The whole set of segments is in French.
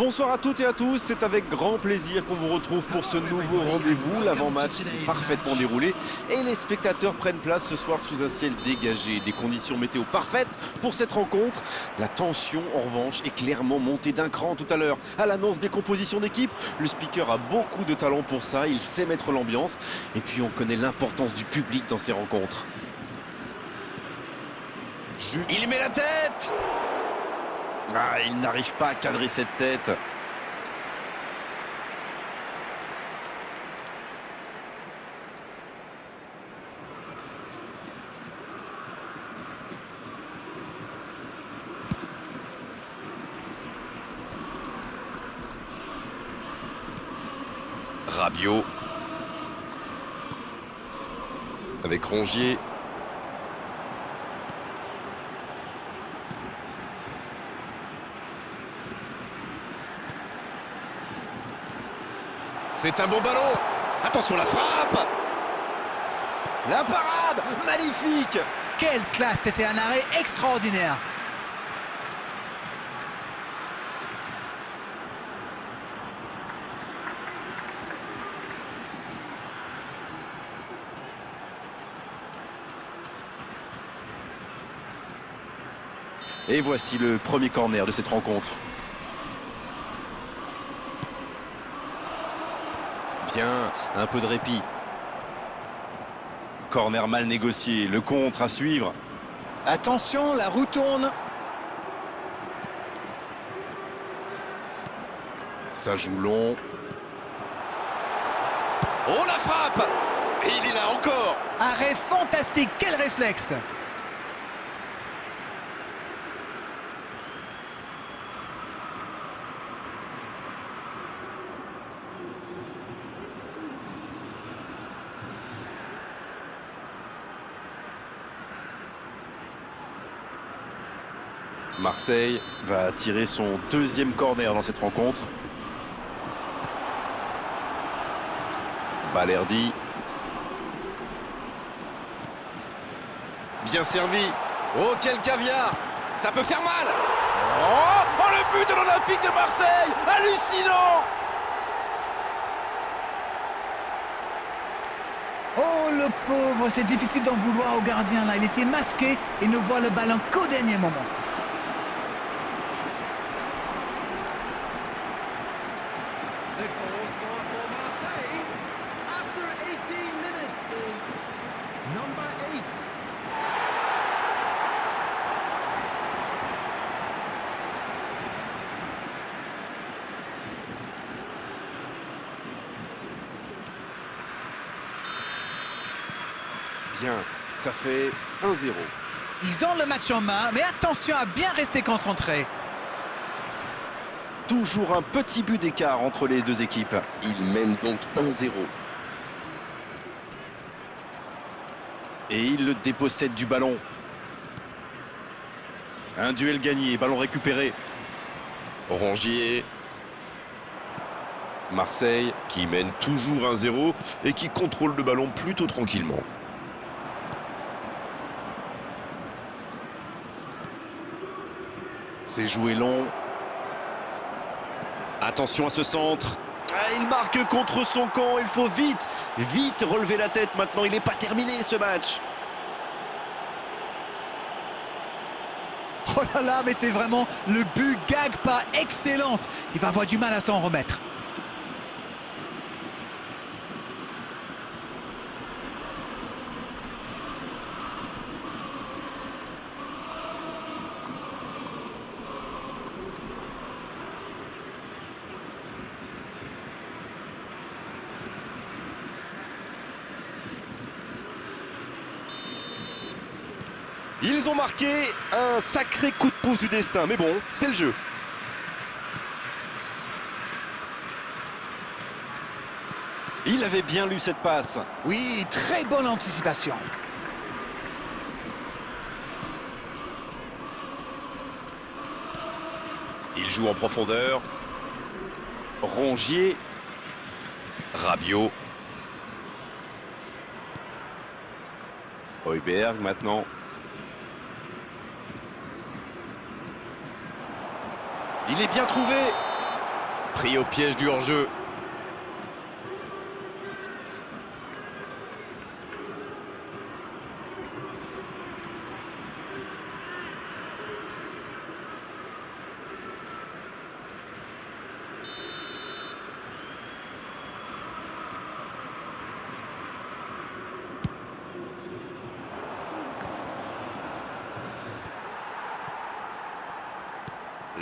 Bonsoir à toutes et à tous, c'est avec grand plaisir qu'on vous retrouve pour ce nouveau rendez-vous. L'avant-match s'est parfaitement déroulé et les spectateurs prennent place ce soir sous un ciel dégagé. Des conditions météo parfaites pour cette rencontre. La tension en revanche est clairement montée d'un cran tout à l'heure. À l'annonce des compositions d'équipe, le speaker a beaucoup de talent pour ça, il sait mettre l'ambiance. Et puis on connaît l'importance du public dans ces rencontres. Il met la tête! Ah, il n'arrive pas à cadrer cette tête. Rabiot. Avec Rongier. C'est un bon ballon. Attention la frappe. La parade. Magnifique. Quelle classe, c'était un arrêt extraordinaire. Et voici le premier corner de cette rencontre. Bien, un peu de répit. Corner mal négocié, le contre à suivre. Attention, la roue tourne. Ça joue long. Oh la frappe! Et il est là encore! Arrêt fantastique, quel réflexe! Marseille va tirer son deuxième corner dans cette rencontre. Balerdi. Bien servi. Oh, quel caviar! Ça peut faire mal! Oh, le but de l'Olympique de Marseille! Hallucinant! Oh le pauvre, c'est difficile d'en vouloir au gardien là. Il était masqué et ne voit le ballon qu'au dernier moment. Bien, ça fait 1-0. Ils ont le match en main, mais attention à bien rester concentré. Toujours un petit but d'écart entre les deux équipes. Ils mènent donc 1-0. Et il le dépossède du ballon. Un duel gagné, ballon récupéré. Rongier. Marseille qui mène toujours 1-0 et qui contrôle le ballon plutôt tranquillement. C'est joué long. Attention à ce centre. Ah, il marque contre son camp. Il faut vite relever la tête maintenant. Il n'est pas terminé ce match. Oh là là, mais c'est vraiment le but gag par excellence. Il va avoir du mal à s'en remettre. Ils ont marqué un sacré coup de pouce du destin. Mais bon, c'est le jeu. Il avait bien lu cette passe. Oui, très bonne anticipation. Il joue en profondeur. Rongier. Rabiot. Højbjerg maintenant. Il est bien trouvé. Pris au piège du hors-jeu.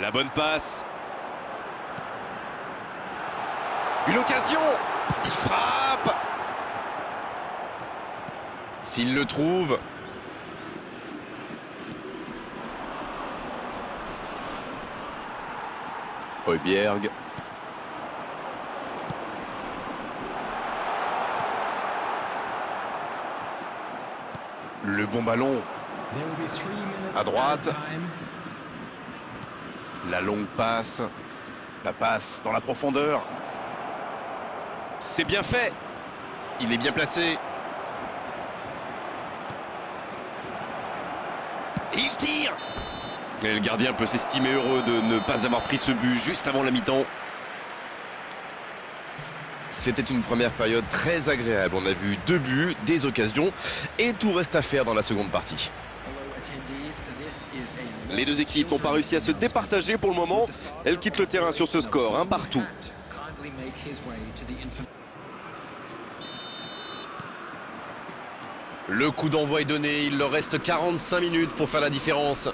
La bonne passe. Une occasion. Il frappe. S'il le trouve. Højbjerg. Le bon ballon. À droite. La longue passe. La passe dans la profondeur. C'est bien fait. Il est bien placé. Et il tire. Et le gardien peut s'estimer heureux de ne pas avoir pris ce but juste avant la mi-temps. C'était une première période très agréable. On a vu 2 buts, des occasions et tout reste à faire dans la seconde partie. Les deux équipes n'ont pas réussi à se départager pour le moment. Elles quittent le terrain sur ce score, un partout. Le coup d'envoi est donné. Il leur reste 45 minutes pour faire la différence.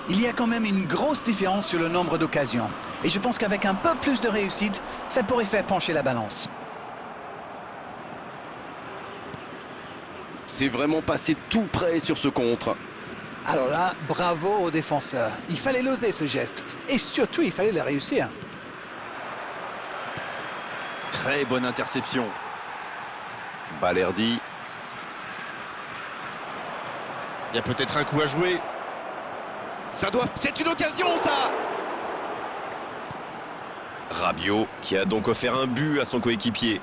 Il y a quand même une grosse différence sur le nombre d'occasions. Et je pense qu'avec un peu plus de réussite, ça pourrait faire pencher la balance. C'est vraiment passé tout près sur ce contre. Alors là, bravo aux défenseurs. Il fallait l'oser ce geste. Et surtout, il fallait le réussir. Très bonne interception. Balerdi. Il y a peut-être un coup à jouer. Ça doit... C'est une occasion, ça! Rabiot, qui a donc offert un but à son coéquipier.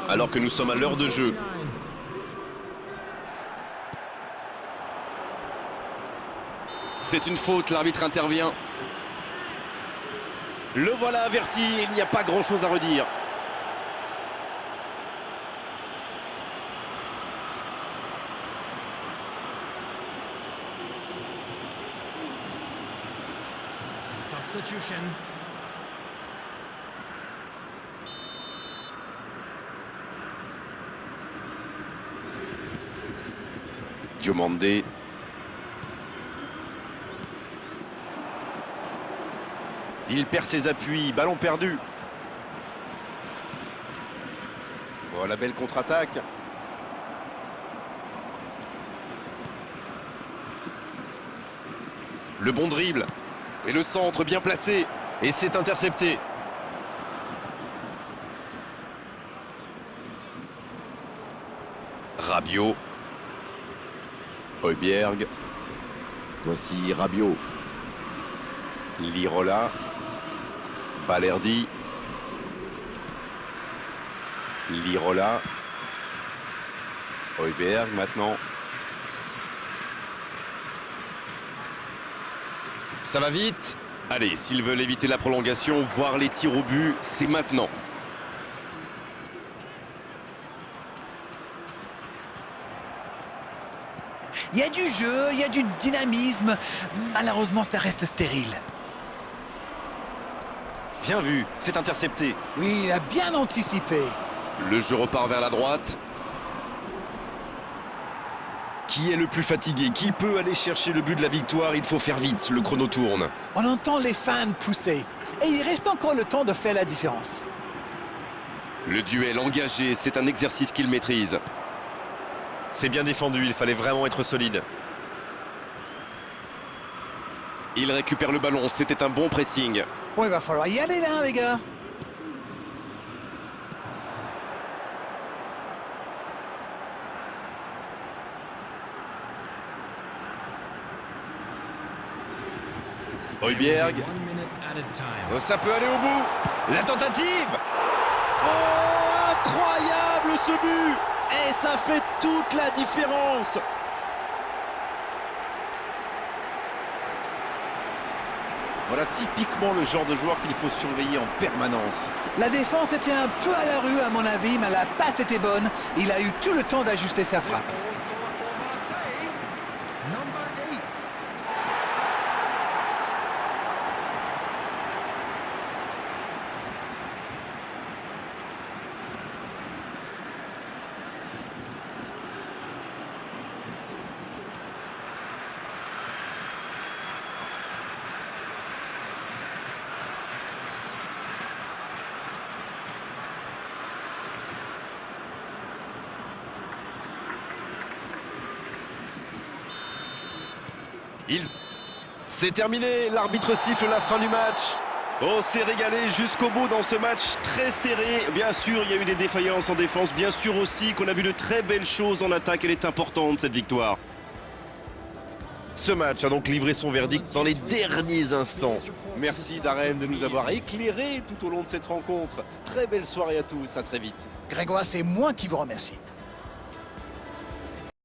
Alors que nous sommes à l'heure de jeu. C'est une faute, l'arbitre intervient. Le voilà averti, il n'y a pas grand-chose à redire. Substitution. Diomandé. Il perd ses appuis, ballon perdu. Oh, la belle contre-attaque. Le bon dribble. Et le centre bien placé. Et c'est intercepté. Rabiot. Højbjerg. Voici Rabiot. Lirola. Balerdi. Lirola. Højbjerg maintenant. Ça va vite. Allez, s'ils veulent éviter la prolongation, voire les tirs au but, c'est maintenant. Il y a du jeu, il y a du dynamisme. Malheureusement, ça reste stérile. Bien vu, c'est intercepté. Oui, il a bien anticipé. Le jeu repart vers la droite. Qui est le plus fatigué? Qui peut aller chercher le but de la victoire? Il faut faire vite, le chrono tourne. On entend les fans pousser. Et il reste encore le temps de faire la différence. Le duel engagé, c'est un exercice qu'il maîtrise. C'est bien défendu, il fallait vraiment être solide. Il récupère le ballon, c'était un bon pressing. Bon, il va falloir y aller là, les gars. Højbjerg. 1 minute added time. Oh, ça peut aller au bout. La tentative. Oh, incroyable ce but! Et ça fait toute la différence! Voilà typiquement le genre de joueur qu'il faut surveiller en permanence. La défense était un peu à la rue à mon avis, mais la passe était bonne. Il a eu tout le temps d'ajuster sa frappe. Number 8. C'est terminé, l'arbitre siffle la fin du match. Oh, c'est régalé jusqu'au bout dans ce match très serré. Bien sûr, il y a eu des défaillances en défense. Bien sûr aussi qu'on a vu de très belles choses en attaque. Elle est importante, cette victoire. Ce match a donc livré son verdict dans les derniers instants. Merci Darren de nous avoir éclairés tout au long de cette rencontre. Très belle soirée à tous, à très vite. Grégoire, c'est moi qui vous remercie.